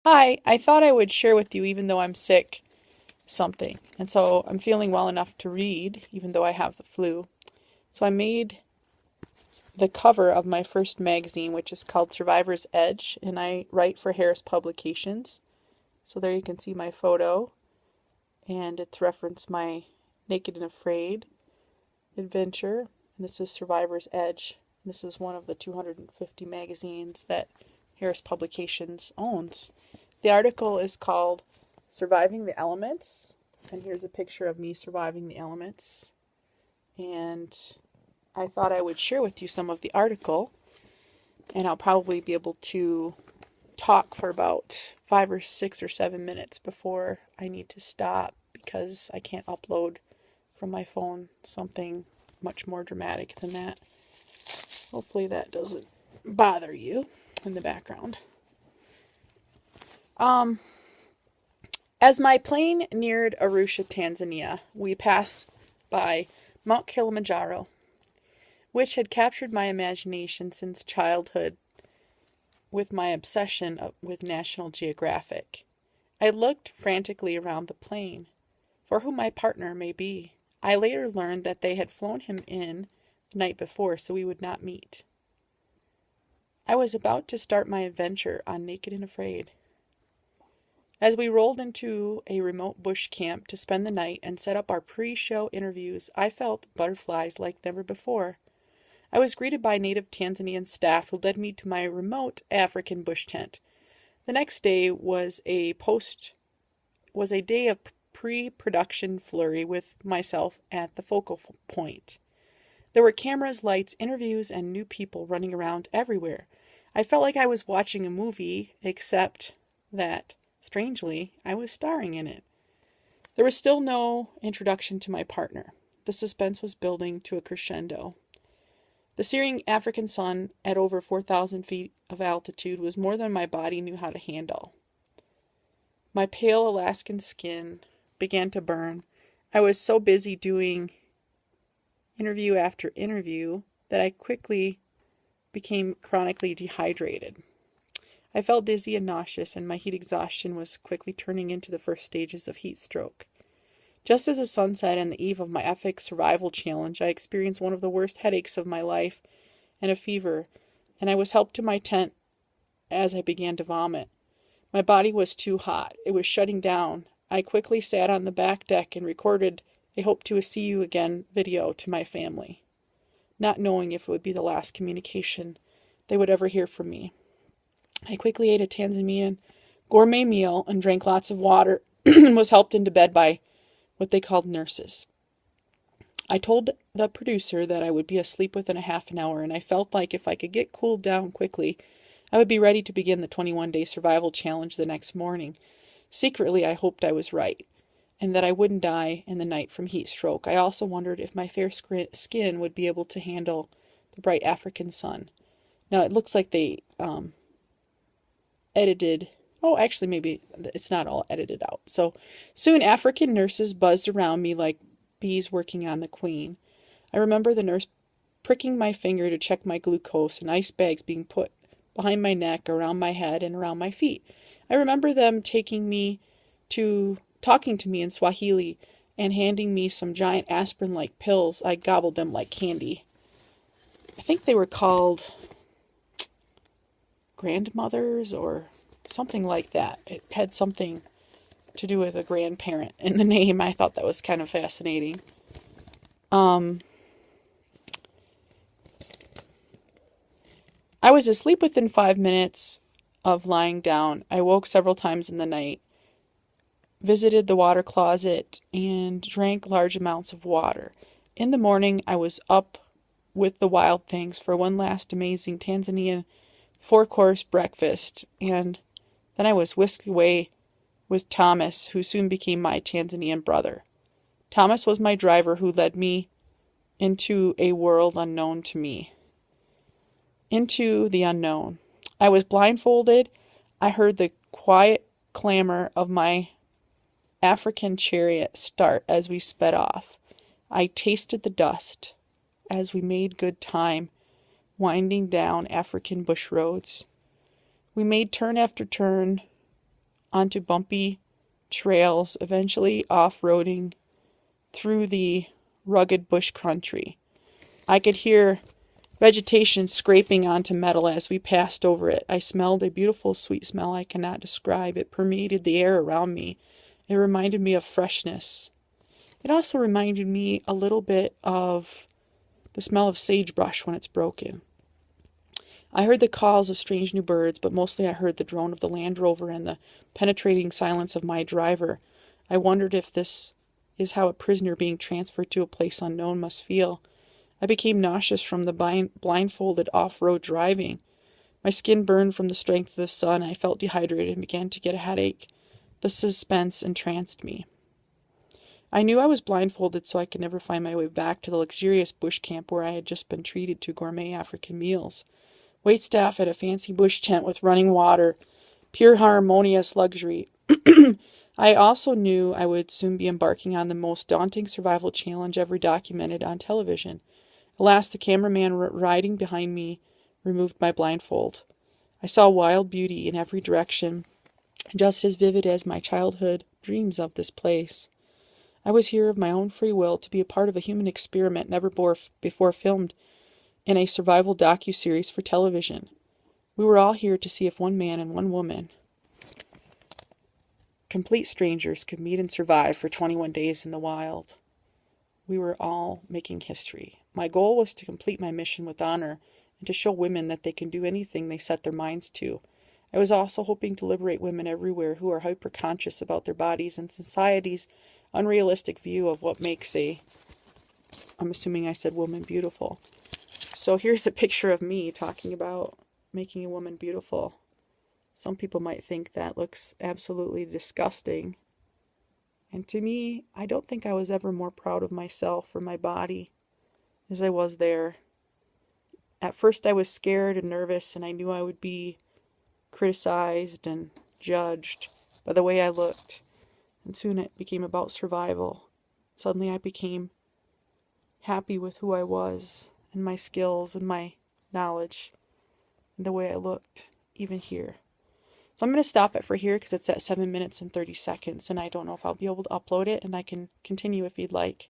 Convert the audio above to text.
Hi, I thought I would share with you, even though I'm sick, something. And so I'm feeling well enough to read, even though I have the flu. So I made the cover of my first magazine, which is called Survivor's Edge, and I write for Harris Publications. So there you can see my photo, and it's referenced my Naked and Afraid adventure. And this is Survivor's Edge. This is one of the 250 magazines that Harris Publications owns. The article is called Surviving the Elements, and here's a picture of me surviving the elements. And I thought I would share with you some of the article, and I'll probably be able to talk for about 5 or 6 or 7 minutes before I need to stop because I can't upload from my phone something much more dramatic than that. Hopefully that doesn't bother you in the background. As my plane neared Arusha, Tanzania, we passed by Mount Kilimanjaro, which had captured my imagination since childhood with my obsession with National Geographic. I looked frantically around the plane for who my partner may be. I later learned that they had flown him in the night before so we would not meet. I was about to start my adventure on Naked and Afraid. As we rolled into a remote bush camp to spend the night and set up our pre-show interviews, I felt butterflies like never before. I was greeted by native Tanzanian staff who led me to my remote African bush tent. The next day was a day of pre-production flurry with myself at the focal point. There were cameras, lights, interviews, and new people running around everywhere. I felt like I was watching a movie, except that, strangely, I was starring in it. There was still no introduction to my partner. The suspense was building to a crescendo. The searing African sun at over 4,000 feet of altitude was more than my body knew how to handle. My pale Alaskan skin began to burn. I was so busy doing interview after interview that I quickly became chronically dehydrated. I felt dizzy and nauseous, and my heat exhaustion was quickly turning into the first stages of heat stroke. Just as the sun set on the eve of my epic survival challenge, I experienced one of the worst headaches of my life and a fever, and I was helped to my tent as I began to vomit. My body was too hot. It was shutting down. I quickly sat on the back deck and recorded a hope to see you again video to my family, not knowing if it would be the last communication they would ever hear from me. I quickly ate a Tanzanian gourmet meal and drank lots of water and was helped into bed by what they called nurses. I told the producer that I would be asleep within a half an hour, and I felt like if I could get cooled down quickly, I would be ready to begin the 21-day survival challenge the next morning. Secretly, I hoped I was right, and that I wouldn't die in the night from heat stroke. I also wondered if my fair skin would be able to handle the bright African sun. Now, it looks like they edited. Oh, actually, maybe it's not all edited out. So soon African nurses buzzed around me like bees working on the queen. I remember the nurse pricking my finger to check my glucose and ice bags being put behind my neck, around my head, and around my feet. I remember them talking to me in Swahili and handing me some giant aspirin-like pills. I gobbled them like candy. I think they were called grandmothers or something like that. It had something to do with a grandparent in the name. I thought that was kind of fascinating. I was asleep within 5 minutes of lying down. I woke several times in the night, visited the water closet, and drank large amounts of water. In the morning, I was up with the wild things for one last amazing Tanzanian 4-course breakfast, and then I was whisked away with Thomas, who soon became my Tanzanian brother. Thomas was my driver who led me into a world unknown to me. Into the unknown. I was blindfolded. I heard the quiet clamor of my African chariot start as we sped off. I tasted the dust as we made good time, winding down African bush roads. We made turn after turn onto bumpy trails, eventually off-roading through the rugged bush country. I could hear vegetation scraping onto metal as we passed over it. I smelled a beautiful, sweet smell I cannot describe. It permeated the air around me. It reminded me of freshness. It also reminded me a little bit of the smell of sagebrush when it's broken. I heard the calls of strange new birds, but mostly I heard the drone of the Land Rover and the penetrating silence of my driver. I wondered if this is how a prisoner being transferred to a place unknown must feel. I became nauseous from the blindfolded off-road driving. My skin burned from the strength of the sun. I felt dehydrated and began to get a headache. The suspense entranced me. I knew I was blindfolded, so I could never find my way back to the luxurious bush camp where I had just been treated to gourmet African meals. Waitstaff at a fancy bush tent with running water, pure harmonious luxury. I also knew I would soon be embarking on the most daunting survival challenge ever documented on television. Alas, the cameraman riding behind me removed my blindfold. I saw wild beauty in every direction, just as vivid as my childhood dreams of this place. I was here of my own free will to be a part of a human experiment never before filmed in a survival docu-series for television. We were all here to see if one man and one woman, complete strangers, could meet and survive for 21 days in the wild. We were all making history. My goal was to complete my mission with honor and to show women that they can do anything they set their minds to. I was also hoping to liberate women everywhere who are hyper-conscious about their bodies and society's unrealistic view of what makes I'm assuming I said woman beautiful. So here's a picture of me talking about making a woman beautiful. Some people might think that looks absolutely disgusting. And to me, I don't think I was ever more proud of myself or my body as I was there. At first I was scared and nervous, and I knew I would be criticized and judged by the way I looked. And soon it became about survival. Suddenly I became happy with who I was and my skills and my knowledge and the way I looked, even here. So I'm going to stop it for here because it's at 7 minutes and 30 seconds, and I don't know if I'll be able to upload it, and I can continue if you'd like.